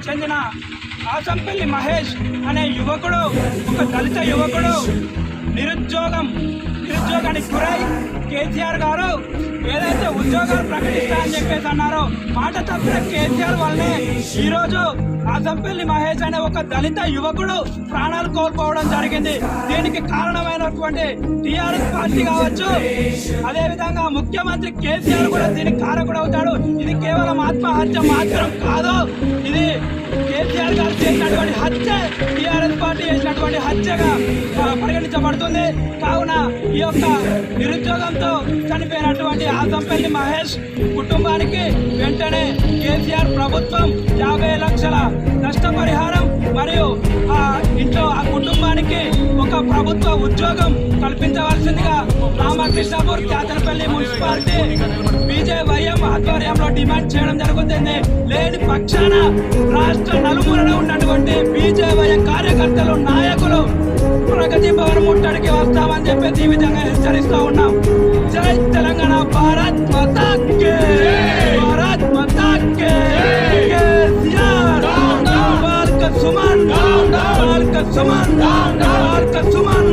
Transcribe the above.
చెందిన ఆసంపల్లి మహేష్ అనే యువకుడు, ఒక దళిత యువకుడు నిరుద్యోగానికి గురై కేసీఆర్ గారు ఏదైతే ఉద్యోగాలు ప్రకటిస్తారని చెప్పేసి అన్నారో, మాట తప్పిన కేసీఆర్ వల్లనే ఈరోజు ఆసంపల్లి మహేష్ అనే ఒక దళిత యువకుడు ప్రాణాలు కోల్పోవడం జరిగింది. దీనికి కారణమైనటువంటి టీఆర్ఎస్ పార్టీ కావచ్చు, అదేవిధంగా ముఖ్యమంత్రి కేసీఆర్ కూడా దీనికి కారకుడు అవుతాడు. ఇది కేవలం ఆత్మహత్య మాత్రం కాదు, ఇది కేసీఆర్ గారు చేసినటువంటి హత్య, టీఆర్ఎస్ పార్టీ చేసినటువంటి హత్యగా పరిగణించబడుతుంది. కావున ఈ యొక్క నిరుద్యోగంతో చనిపోయినటువంటి ఆసంపల్లి మహేష్ కుటుంబానికి వెంటనే కేసీఆర్ ప్రభుత్వం 50 లక్షల నష్టపరిహారం మరియు ఆ కుటుంబానికి ఒక ప్రభుత్వ ఉద్యోగం కల్పించవలసిందిగా రామకృష్ణాపూర్ కేతనపల్లి మున్సిపాలిటీ బీజేవైఎం ఆధ్వర్యంలో డిమాండ్ చేయడం జరుగుతుంది. లేని పక్షాన రాష్ట్ర నలుమూలన ఉన్నటువంటి బీజేవైఎం కార్యకర్తలు, నాయకులు ప్రగతి భవన్ ముట్టడికి వస్తామని చెప్పేసి ఈ విధంగా హెచ్చరిస్తూ ఉన్నాం. జై తెలంగాణ, భారత్ మాతా కే, భారత్ మాతా కే. కేసీఆర్ బాల్క సుమన్, బాల్క సుమన్, బాల్క సుమన్.